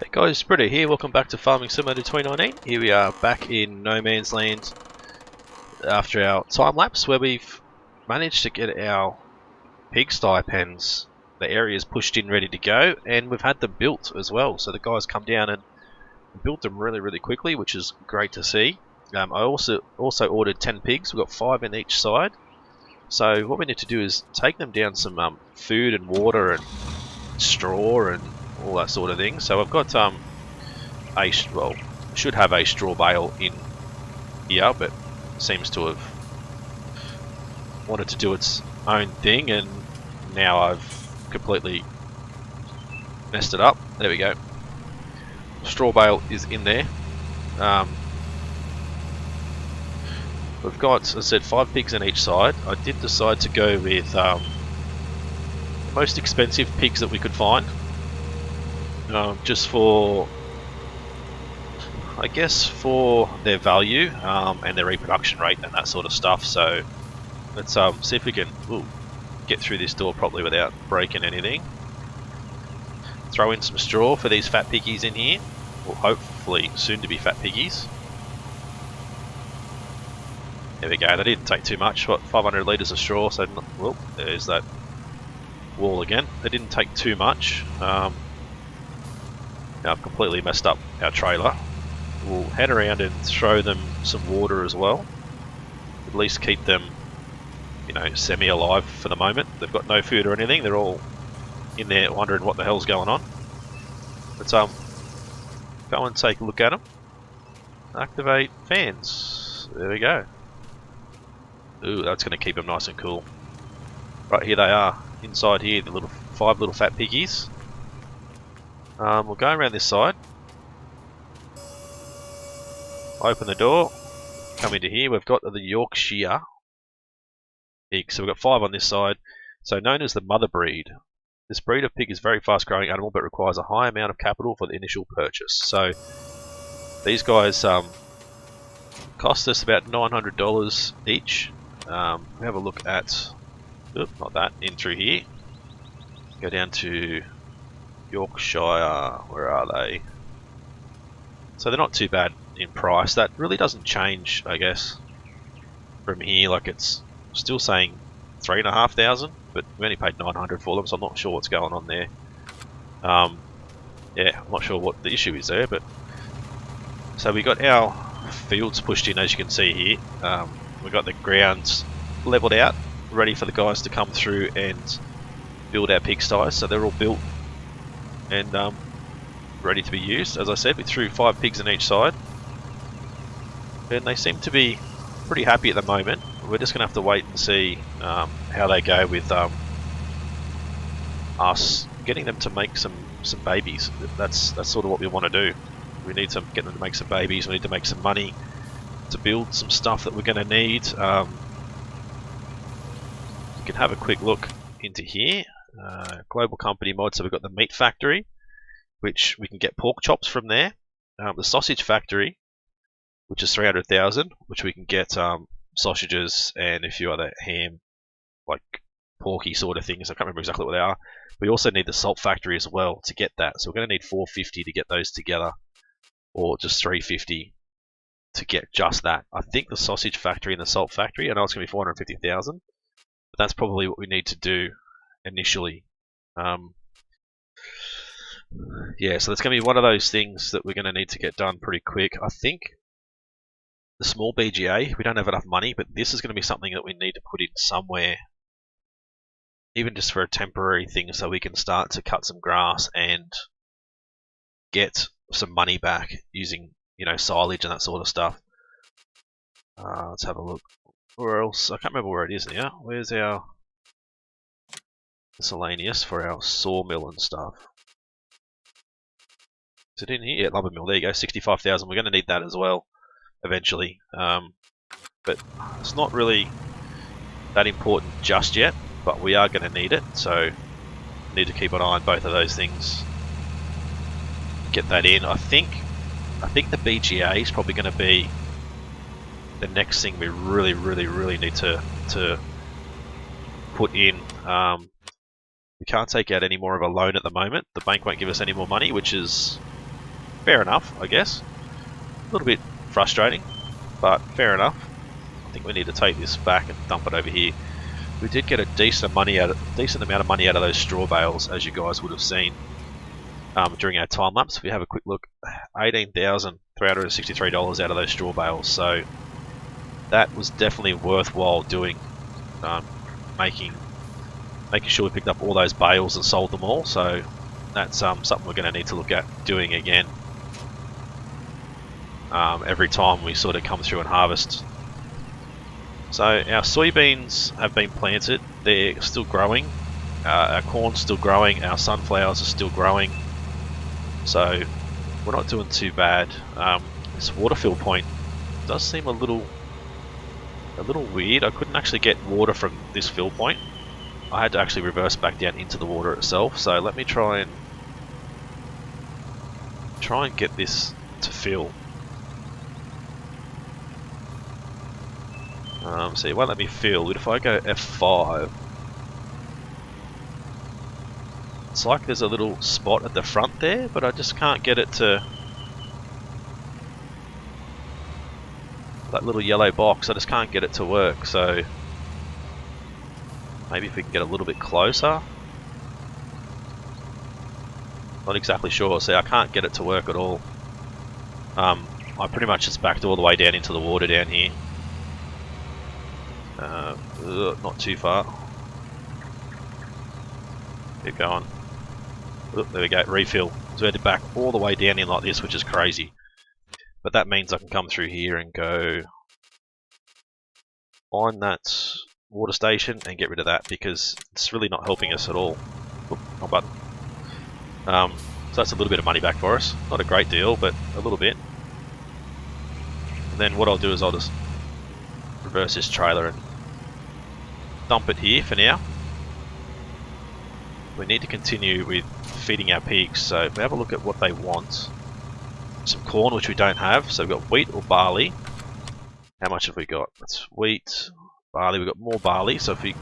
Hey guys, Britto here, welcome back to Farming Simulator 2019. Here we are back in no man's land after our time lapse where we've managed to get our pigsty pens, the areas pushed in ready to go, and we've had them built as well. So the guys come down and built them really quickly, which is great to see. I also ordered 10 pigs, we've got 5 in each side. So what we need to do is take them down some food and water and straw and all that sort of thing. So I've got should have a straw bale in here, but seems to have wanted to do its own thing, and now I've completely messed it up. There we go. Straw bale is in there. We've got, as I said, 5 pigs on each side. I did decide to go with the most expensive pigs that we could find. Just for, I guess, for their value and their reproduction rate and that sort of stuff. So let's see if we can get through this door properly without breaking anything. Throw in some straw for these fat piggies in here, or hopefully soon to be fat piggies. There we go. They didn't take too much. What, 500 litres of straw? So well, there's that wall again. They didn't take too much. Now I've completely messed up our trailer. We'll head around and throw them some water as well. At least keep them, you know, semi-alive for the moment. They've got no food or anything. They're all in there wondering what the hell's going on. Let's go and take a look at them. Activate fans. There we go. Ooh, that's going to keep them nice and cool. Right, here they are. Inside here, the 5 little fat piggies. We'll go around this side. Open the door. Come into here. We've got the Yorkshire pig. So we've got 5 on this side. So known as the mother breed. This breed of pig is a very fast growing animal but requires a high amount of capital for the initial purchase. So these guys cost us about $900 each. We have a look at, not that, in through here. Go down to Yorkshire, where are they? So they're not too bad in price. That really doesn't change, I guess, from here. Like, it's still saying 3,500, but we only paid 900 for them, so I'm not sure what's going on there. Yeah, I'm not sure what the issue is there, but so we got our fields pushed in, as you can see here. We got the grounds leveled out, ready for the guys to come through and build our pigsties. So they're all built and ready to be used. As I said, we threw 5 pigs on each side, and they seem to be pretty happy at the moment. We're just going to have to wait and see how they go with us getting them to make some babies. That's sort of what we want to do. We need to get them to make some babies. We need to make some money to build some stuff that we're going to need. You can have a quick look into here. Global company mod, so we've got the meat factory, which we can get pork chops from there. The sausage factory, which is 300,000, which we can get sausages and a few other ham, like porky sort of things. I can't remember exactly what they are. We also need the salt factory as well to get that. So we're going to need 450 to get those together, or just 350 to get just that. I think the sausage factory and the salt factory, I know it's going to be 450,000, but that's probably what we need to do initially. Yeah, so that's going to be one of those things that we're going to need to get done pretty quick. I think the small BGA, we don't have enough money, but this is going to be something that we need to put in somewhere, even just for a temporary thing, so we can start to cut some grass and get some money back using, you know, silage and that sort of stuff. Let's have a look. Where else? I can't remember where it is now. Where's our miscellaneous for our sawmill and stuff? Is it in here? Yeah, lumber mill. There you go, 65,000. We're going to need that as well eventually, but it's not really that important just yet, but we are going to need it, so need to keep an eye on both of those things. Get that in. I think the BGA is probably going to be the next thing we really need to put in. We can't take out any more of a loan at the moment. The bank won't give us any more money, which is fair enough, I guess. A little bit frustrating, but fair enough. I think we need to take this back and dump it over here. We did get a decent amount of money out of those straw bales, as you guys would have seen during our time lapse. If we have a quick look, $18,363 out of those straw bales. So that was definitely worthwhile doing. Making sure we picked up all those bales and sold them all. So that's something we're going to need to look at doing again. Every time we sort of come through and harvest. So our soybeans have been planted, they're still growing, our corn's still growing, our sunflowers are still growing, so we're not doing too bad. This water fill point does seem a little weird. I couldn't actually get water from this fill point. I had to actually reverse back down into the water itself, so let me try and get this to fill. So it won't let me fill, but if I go F5, it's like there's a little spot at the front there, but I just can't get it to that little yellow box. I just can't get it to work, so maybe if we can get a little bit closer. Not exactly sure. See, I can't get it to work at all. I pretty much just backed all the way down into the water down here. Not too far. Keep going. There we go, refill. So we had to back all the way down in like this, which is crazy. But that means I can come through here and go find that water station and get rid of that, because it's really not helping us at all. Wrong button. So that's a little bit of money back for us. Not a great deal, but a little bit. And then what I'll do is I'll just reverse this trailer and dump it here for now. We need to continue with feeding our pigs, so if we have a look at what they want. Some corn, which we don't have, so we've got wheat or barley. How much have we got? That's wheat, barley. We've got more barley, so if we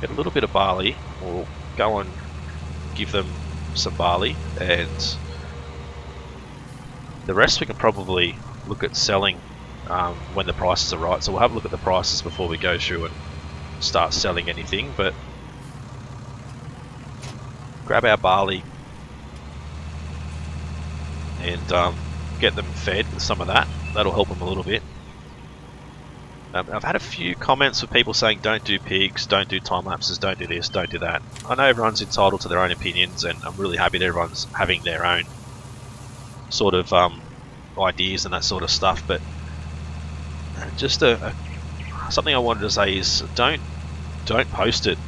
get a little bit of barley, we'll go and give them some barley, and the rest we can probably look at selling when the prices are right. So we'll have a look at the prices before we go through and start selling anything, but grab our barley and get them fed with some of that. That'll help them a little bit. I've had a few comments of people saying don't do pigs, don't do time lapses, don't do this, don't do that. I know everyone's entitled to their own opinions, and I'm really happy that everyone's having their own sort of ideas and that sort of stuff, but just something I wanted to say is don't post it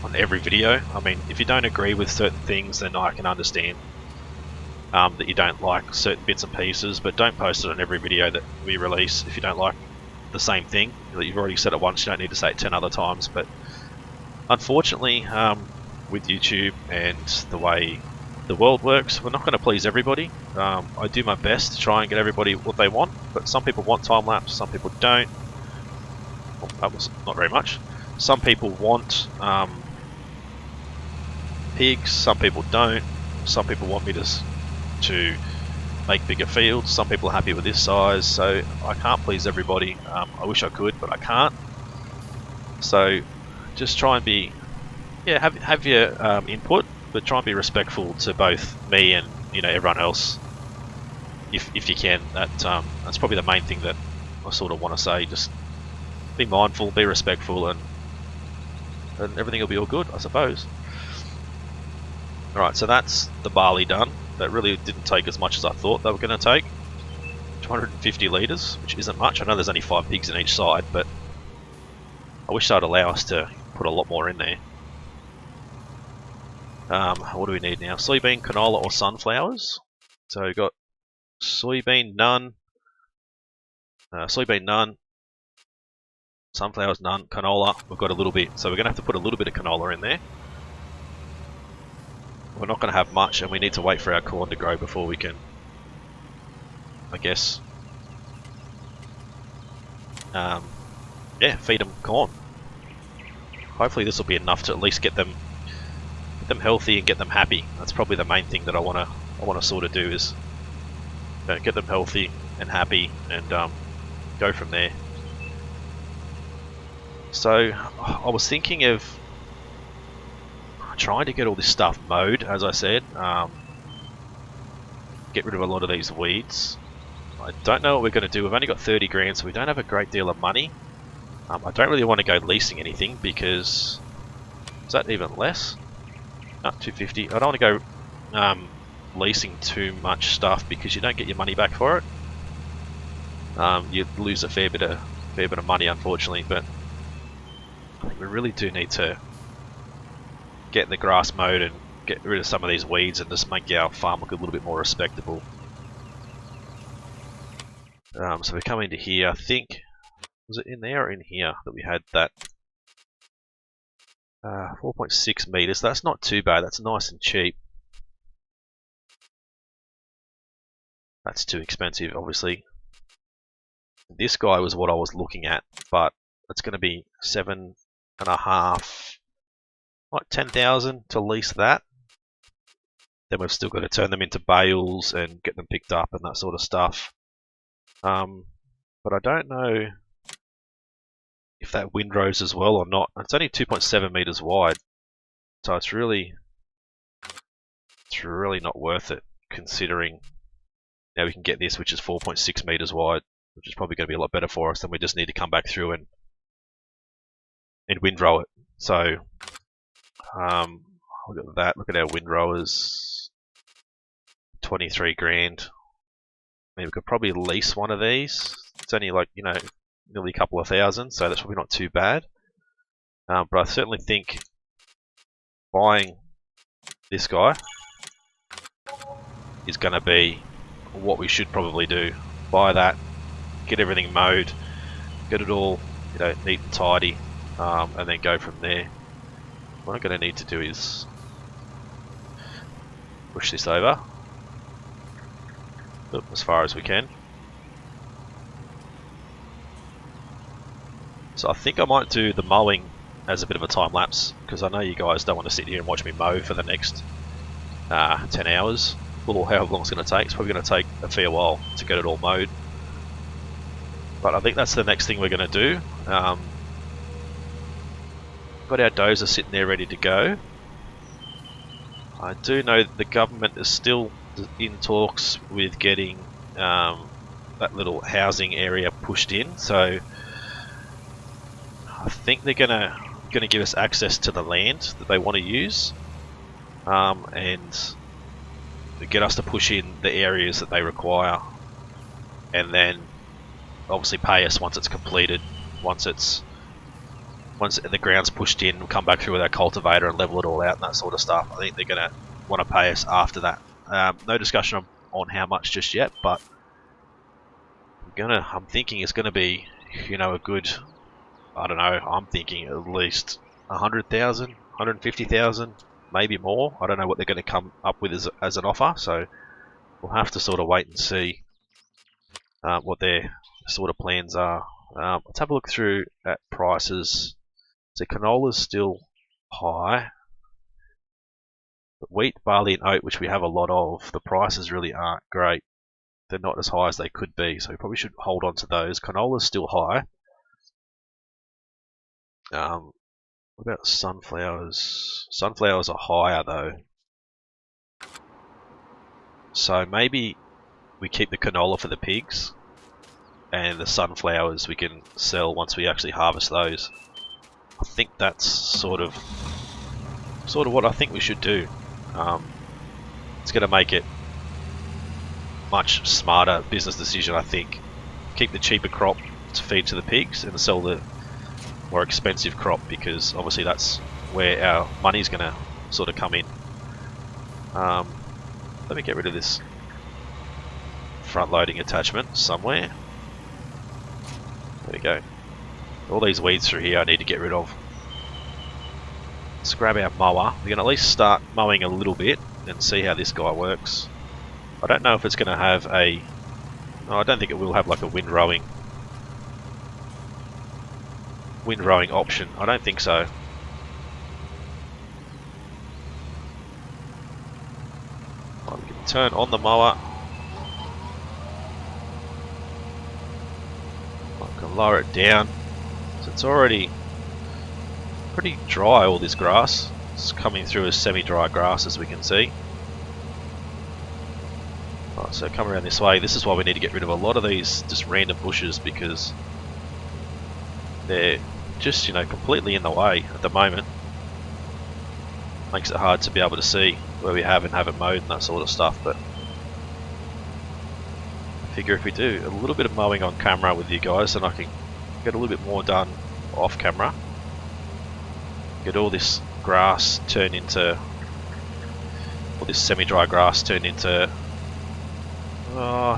on every video. I mean, if you don't agree with certain things, then I can understand that you don't like certain bits and pieces, but don't post it on every video that we release. If you don't like the same thing, you've already said it once, you don't need to say it 10 other times. But unfortunately, with YouTube and the way the world works, we're not going to please everybody. I do my best to try and get everybody what they want, but some people want time-lapse, some people don't. Well, that was not very much. Some people want pigs, some people don't. Some people want me to make bigger fields, some people are happy with this size, so I can't please everybody. I wish I could, but I can't. So just try and be, have your input, but try and be respectful to both me and everyone else, if you can. That's probably the main thing that I sort of want to say. Just be mindful, be respectful, and everything will be all good, I suppose. Alright, so that's the barley done. That really didn't take as much as I thought they were going to take. 250 litres, which isn't much. I know there's only 5 pigs in each side, but I wish they'd allow us to put a lot more in there. What do we need now? Soybean, canola, or sunflowers? So we've got soybean, none. Soybean, none. Sunflowers, none. Canola, we've got a little bit. So we're going to have to put a little bit of canola in there. We're not going to have much, and we need to wait for our corn to grow before we can, I guess, feed them corn. Hopefully this will be enough to at least get them healthy and get them happy. That's probably the main thing that I want I want to sort of do is get them healthy and happy, and go from there. So I was thinking of trying to get all this stuff mowed, as I said. Get rid of a lot of these weeds. I don't know what we're going to do. We've only got 30 grand, so we don't have a great deal of money. I don't really want to go leasing anything because... Is that even less? No, 250. I don't want to go leasing too much stuff because you don't get your money back for it. You lose a fair bit of money, unfortunately, but I think we really do need to get the grass mowed and get rid of some of these weeds and just make our farm look a little bit more respectable. So we come into here. I think, was it in there or in here that we had that 4.6 meters? That's not too bad. That's nice and cheap. That's too expensive, obviously. This guy was what I was looking at, but it's going to be 7.5, like 10,000 to lease that. Then we've still got to turn them into bales and get them picked up and that sort of stuff. But I don't know if that windrows as well or not. It's only 2.7 meters wide, so it's really not worth it, considering now we can get this, which is 4.6 meters wide, which is probably going to be a lot better for us. Then we just need to come back through and windrow it. So look at that. Look at our windrowers. 23 grand. I mean, we could probably lease one of these. It's only like, you know, nearly a couple of thousand, so that's probably not too bad. But I certainly think buying this guy is going to be what we should probably do. Buy that, get everything mowed, get it all, you know, neat and tidy, and then go from there. What I'm going to need to do is push this over as far as we can. So I think I might do the mowing as a bit of a time lapse, because I know you guys don't want to sit here and watch me mow for the next 10 hours, or however long it's going to take. It's probably going to take a fair while to get it all mowed. But I think that's the next thing we're going to do. Got our dozer sitting there ready to go. I do know that the government is still in talks with getting that little housing area pushed in, so I think they're gonna give us access to the land that they want to use, and get us to push in the areas that they require, and then obviously pay us once it's completed. Once the ground's pushed in, we'll come back through with our cultivator and level it all out and that sort of stuff. I think they're gonna want to pay us after that. No discussion on how much just yet, but I'm thinking it's gonna be, you know, a good, I don't know, I'm thinking at least 100,000, 150,000, maybe more. I don't know what they're going to come up with as an offer, so we'll have to sort of wait and see what their sort of plans are. Let's have a look through at prices. So canola's still high, but wheat, barley and oat, which we have a lot of, the prices really aren't great. They're not as high as they could be, so we probably should hold on to those. Canola's still high. What about sunflowers? Sunflowers are higher though. So maybe we keep the canola for the pigs, and the sunflowers we can sell once we actually harvest those. I think that's sort of what I think we should do. It's going to make it much smarter business decision, I think. Keep the cheaper crop to feed to the pigs and sell the more expensive crop, because obviously that's where our money's going to sort of come in. Let me get rid of this front loading attachment somewhere. There we go. All these weeds through here I need to get rid of. Let's grab our mower. We can at least start mowing a little bit and see how this guy works. I don't know if it's going to have a... No, I don't think it will have like a windrowing option. I don't think so. Right, we can turn on the mower. I can lower it down. So it's already pretty dry, all this grass. It's coming through as semi-dry grass, as we can see. Right, so come around this way. This is why we need to get rid of a lot of these just random bushes, because they're just, you know, completely in the way at the moment. Makes it hard to be able to see where we have and haven't mowed and that sort of stuff, but I figure if we do a little bit of mowing on camera with you guys, then I can get a little bit more done off camera. Get all this grass turned into, all this semi-dry grass turned into,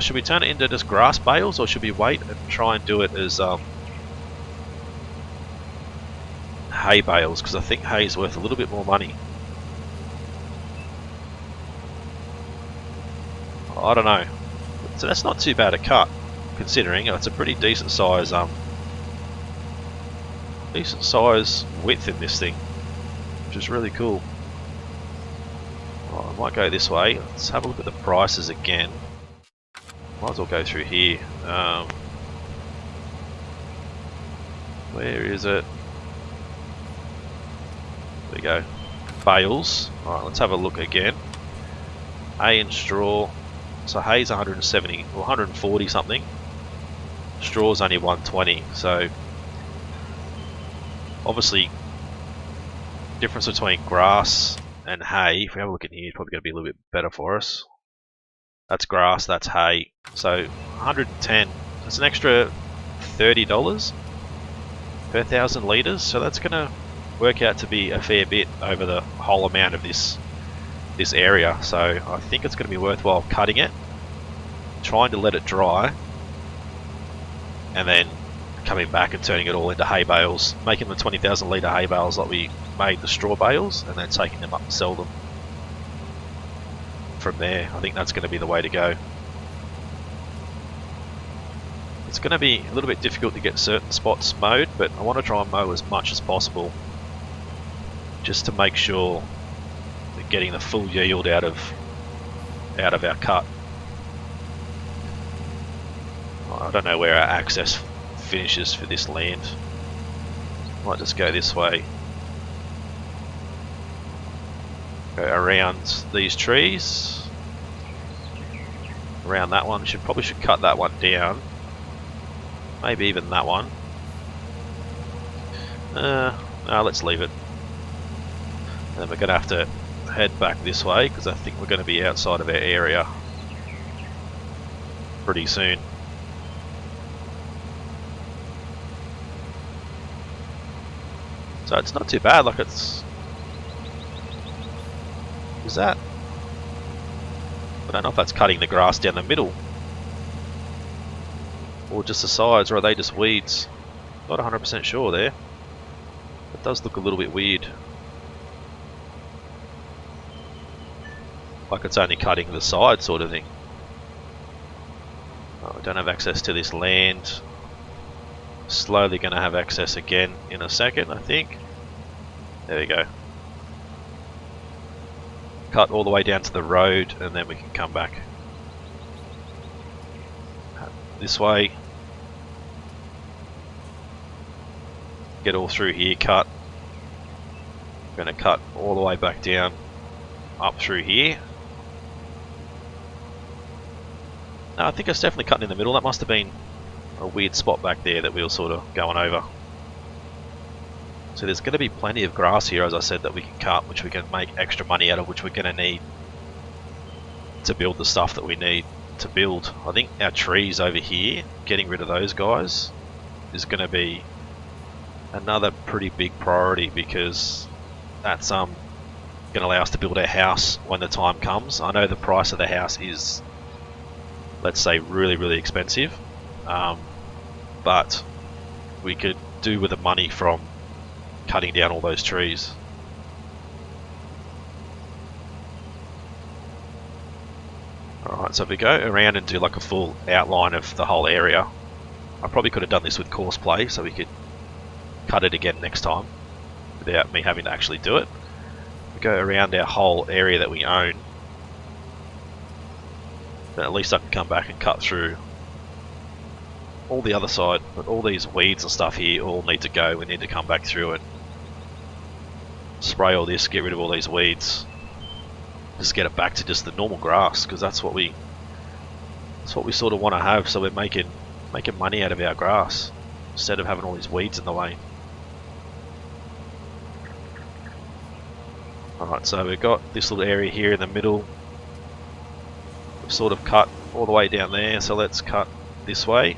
should we turn it into just grass bales, or should we wait and try and do it as hay bales? Because I think hay is worth a little bit more money. I don't know. So that's not too bad a cut, considering it's a pretty decent size width in this thing, which is really cool. I might go this way. Let's have a look at the prices again. Might as well go through here. Where is it? There we go. Bales. Alright, let's have a look again. Hay and straw. So hay's 170 or 140 something. Straw's only 120. So obviously, difference between grass and hay. If we have a look in here, it's probably going to be a little bit better for us. That's grass, that's hay. So 110. That's an extra $30 per 1,000 litres. So that's going to work out to be a fair bit over the whole amount of this area. So I think it's going to be worthwhile cutting it, trying to let it dry, and then coming back and turning it all into hay bales, making the 20,000 litre hay bales like we made the straw bales, and then taking them up and sell them from there. I think that's going to be the way to go. It's going to be a little bit difficult to get certain spots mowed, but I want to try and mow as much as possible, just to make sure we're getting the full yield out of our cut. I don't know where our access finishes for this land. Might just go this way. Go around these trees. Around that one. Probably should cut that one down. Maybe even that one. No, let's leave it. And then we're going to have to head back this way, because I think we're going to be outside of our area pretty soon. So it's not too bad. Like, it's... Is that? I don't know if that's cutting the grass down the middle, or just the sides, or are they just weeds? Not 100% sure there. It does look a little bit weird. Like it's only cutting the side sort of thing. Oh, I don't have access to this land. Slowly going to have access again in a second, I think. There we go. Cut all the way down to the road, and then we can come back this way. Get all through here, cut. I'm going to cut all the way back down, up through here. No, I think it's definitely cutting in the middle. That must have been a weird spot back there that we were sort of going over. So there's going to be plenty of grass here, as I said, that we can cut, which we can make extra money out of, which we're going to need to build the stuff that we need to build. I think our trees over here, getting rid of those guys, is going to be another pretty big priority, because that's going to allow us to build our house when the time comes. I know the price of the house is, let's say, really, really expensive. But we could do with the money from cutting down all those trees. Alright, so if we go around and do like a full outline of the whole area, I probably could have done this with course play, so we could cut it again next time without me having to actually do it. We go around our whole area that we own. But at least I can come back and cut through all the other side. But all these weeds and stuff here all need to go. We need to come back through it. Spray all this, get rid of all these weeds. Just get it back to just the normal grass, because that's what we sort of want to have. So we're making money out of our grass instead of having all these weeds in the way. Alright, so we've got this little area here in the middle. We've sort of cut all the way down there, so let's cut this way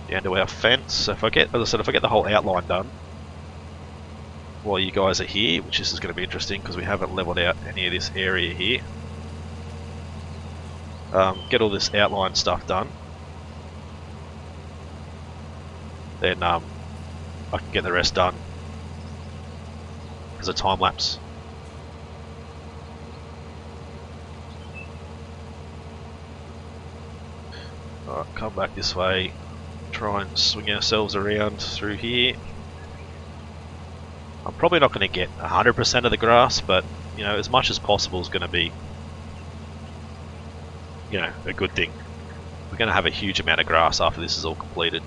down to our fence. So if I get, as I said, if I get the whole outline done while you guys are here, which this is going to be interesting because we haven't leveled out any of this area here. Get all this outline stuff done, then I can get the rest done as a time lapse. Alright, come back this way, try and swing ourselves around through here. I'm probably not going to get 100% of the grass, but you know, as much as possible is going to be, you know, a good thing. We're going to have a huge amount of grass after this is all completed.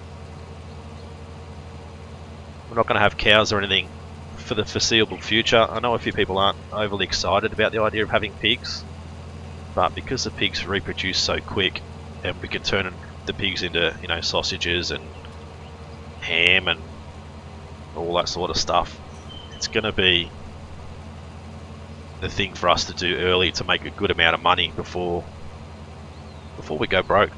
We're not going to have cows or anything for the foreseeable future. I know a few people aren't overly excited about the idea of having pigs, but because the pigs reproduce so quick, and we can turn the pigs into, you know, sausages and ham and all that sort of stuff, it's going to be the thing for us to do early to make a good amount of money before we go broke.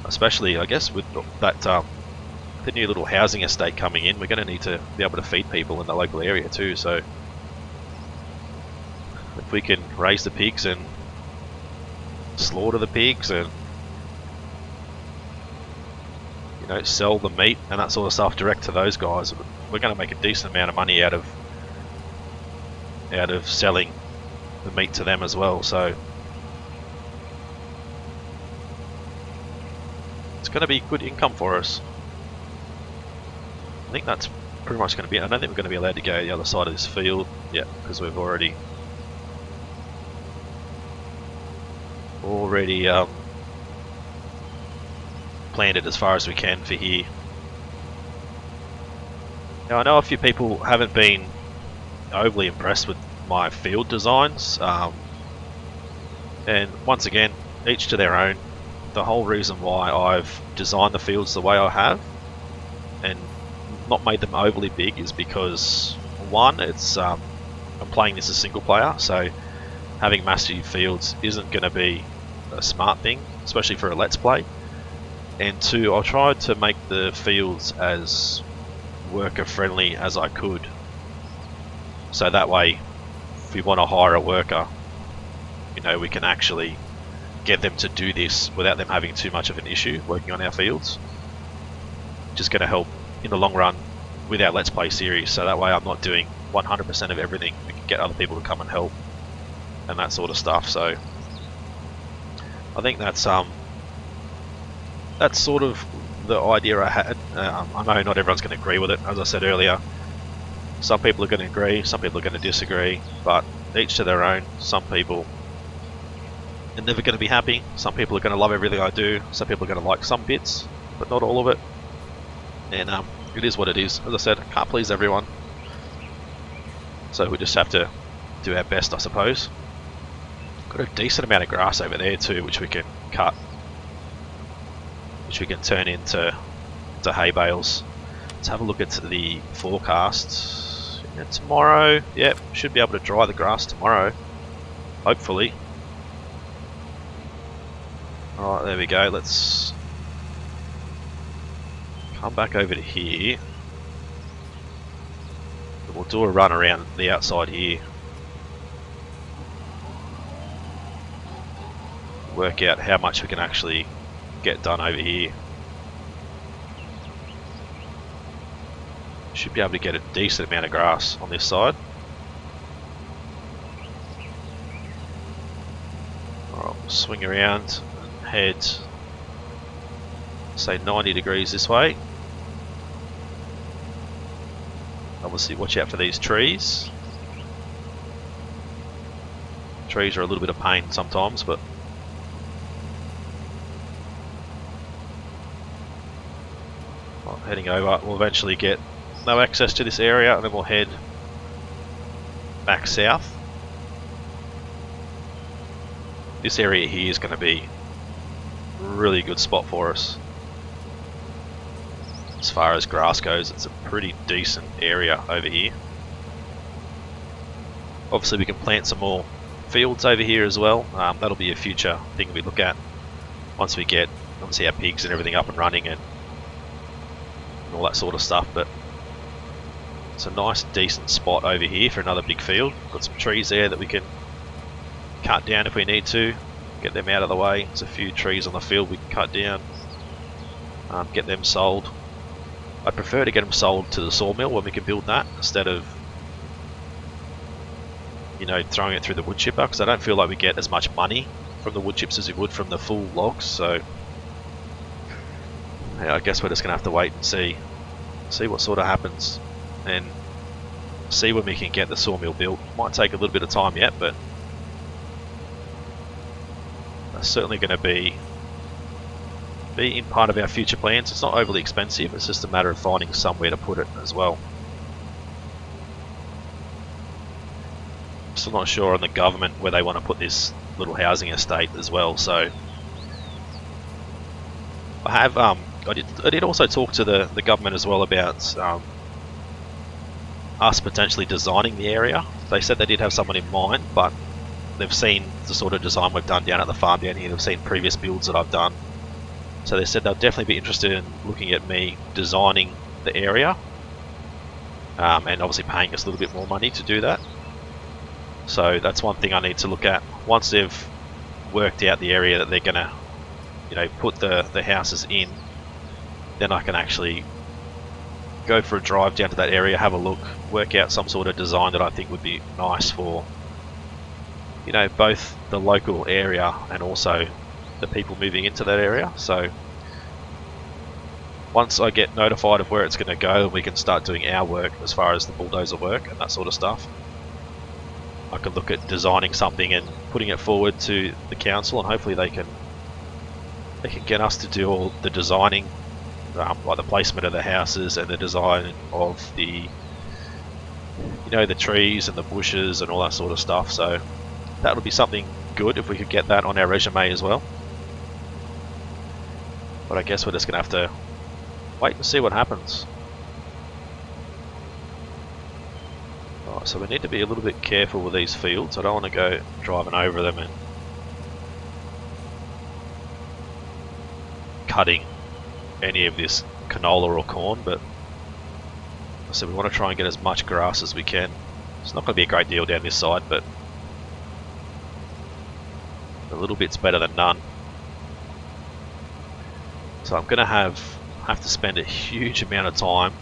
Especially, I guess, with that the new little housing estate coming in, we're going to need to be able to feed people in the local area too. So if we can raise the pigs and slaughter the pigs and, you know, sell the meat and that sort of stuff direct to those guys, we're going to make a decent amount of money out of selling the meat to them as well. So it's going to be good income for us. I think that's pretty much going to be it. I don't think we're going to be allowed to go the other side of this field yet, because we've already planned it as far as we can for here. Now I know a few people haven't been overly impressed with my field designs, and once again, each to their own. The whole reason why I've designed the fields the way I have and not made them overly big is because, one, it's I'm playing this as single player, so having massive fields isn't going to be a smart thing, especially for a let's play. And two, I tried to make the fields as worker friendly as I could, so that way if we want to hire a worker, you know, we can actually get them to do this without them having too much of an issue working on our fields. Just going to help in the long run with our Let's Play series, so that way I'm not doing 100% of everything. We can get other people to come and help and that sort of stuff. So I think that's sort of the idea I had. I know not everyone's going to agree with it, as I said earlier. Some people are going to agree, some people are going to disagree, but each to their own. Some people are never going to be happy, some people are going to love everything I do, some people are going to like some bits, but not all of it. And it is what it is. As I said, I can't please everyone, so we just have to do our best, I suppose. Got a decent amount of grass over there too, which we can cut, which we can turn into hay bales. Let's have a look at the forecast. Tomorrow, yep, should be able to dry the grass tomorrow, hopefully. Alright, there we go. Let's come back over to here. We'll do a run around the outside here. Work out how much we can actually get done over here. Should be able to get a decent amount of grass on this side. Alright, we'll swing around and head, say, 90 degrees this way. Obviously watch out for these trees. Trees are a little bit of pain sometimes, but heading over, we'll eventually get no access to this area, and then we'll head back south. This area here is going to be a really good spot for us. As far as grass goes, it's a pretty decent area over here. Obviously we can plant some more fields over here as well. That'll be a future thing we look at once we get obviously our pigs and everything up and running and all that sort of stuff. But it's a nice decent spot over here for another big field. Got some trees there that we can cut down if we need to, get them out of the way. There's a few trees on the field we can cut down, get them sold. I'd prefer to get them sold to the sawmill when we can build that, instead of, you know, throwing it through the wood chipper, because I don't feel like we get as much money from the wood chips as we would from the full logs. So yeah, I guess we're just gonna have to wait and see what sort of happens, and see when we can get the sawmill built. Might take a little bit of time yet, but that's certainly going to be in part of our future plans. It's not overly expensive, it's just a matter of finding somewhere to put it as well. Still not sure on the government where they want to put this little housing estate as well. So I have I did also talk to the government as well about us potentially designing the area. They said they did have someone in mind, but they've seen the sort of design we've done down at the farm down here. They've seen previous builds that I've done, so they said they'll definitely be interested in looking at me designing the area, and obviously paying us a little bit more money to do that. So that's one thing I need to look at once they've worked out the area that they're gonna, you know, put the houses in. Then I can actually go for a drive down to that area, have a look, work out some sort of design that I think would be nice for, you know, both the local area and also the people moving into that area. So once I get notified of where it's going to go and we can start doing our work as far as the bulldozer work and that sort of stuff, I can look at designing something and putting it forward to the council, and hopefully they can get us to do all the designing, like the placement of the houses and the design of the, you know, the trees and the bushes and all that sort of stuff. So that would be something good if we could get that on our resume as well. But I guess we're just going to have to wait and see what happens. Alright, so we need to be a little bit careful with these fields. I don't want to go driving over them and cutting any of this canola or corn, but so we want to try and get as much grass as we can. It's not going to be a great deal down this side, but a little bit's better than none. So I'm going to have to spend a huge amount of time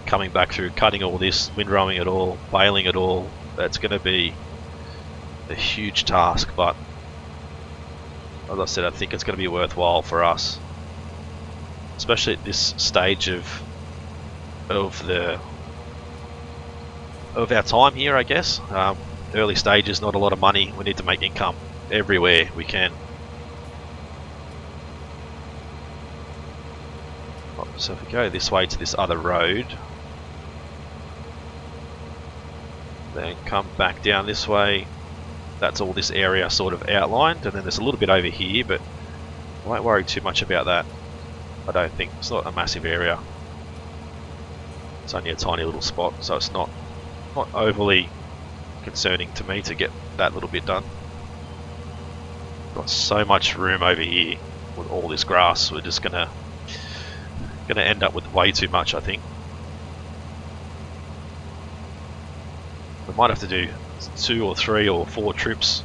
coming back through, cutting all this, windrowing it all, baling it all. That's going to be a huge task, but as I said, I think it's going to be worthwhile for us, especially at this stage of our time here, I guess. Early stages, not a lot of money. We need to make income everywhere we can. So if we go this way to this other road, then come back down this way, that's all this area sort of outlined, and then there's a little bit over here, but I won't worry too much about that. I don't think it's not a massive area. It's only a tiny little spot, so it's not overly concerning to me to get that little bit done. Got so much room over here with all this grass. We're just gonna end up with way too much, I think. We might have to do 2 or 3 or 4 trips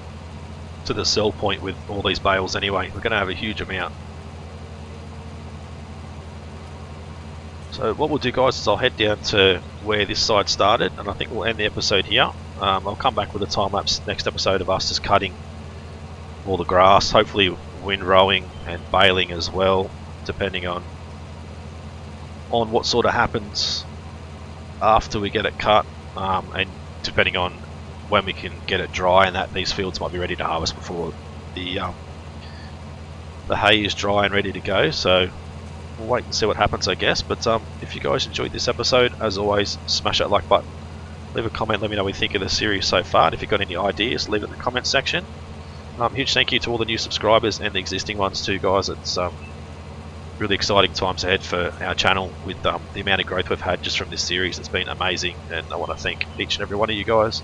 to the sell point with all these bales anyway. We're going to have a huge amount. So what we'll do, guys, is I'll head down to where this side started, and I think we'll end the episode here. I'll come back with a time-lapse next episode of us just cutting all the grass, hopefully windrowing and baling as well, depending on what sort of happens after we get it cut, and depending on when we can get it dry, and that these fields might be ready to harvest before the hay is dry and ready to go. So we'll wait and see what happens, I guess. But if you guys enjoyed this episode, as always, smash that like button, leave a comment, let me know what you think of the series so far, and if you've got any ideas, leave it in the comment section. Huge thank you to all the new subscribers and the existing ones too, guys. It's really exciting times ahead for our channel with the amount of growth we've had just from this series. It's been amazing, and I want to thank each and every one of you guys.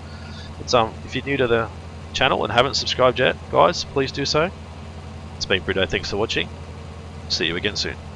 It's, if you're new to the channel and haven't subscribed yet, guys, please do so. It's been Britto, thanks for watching. See you again soon.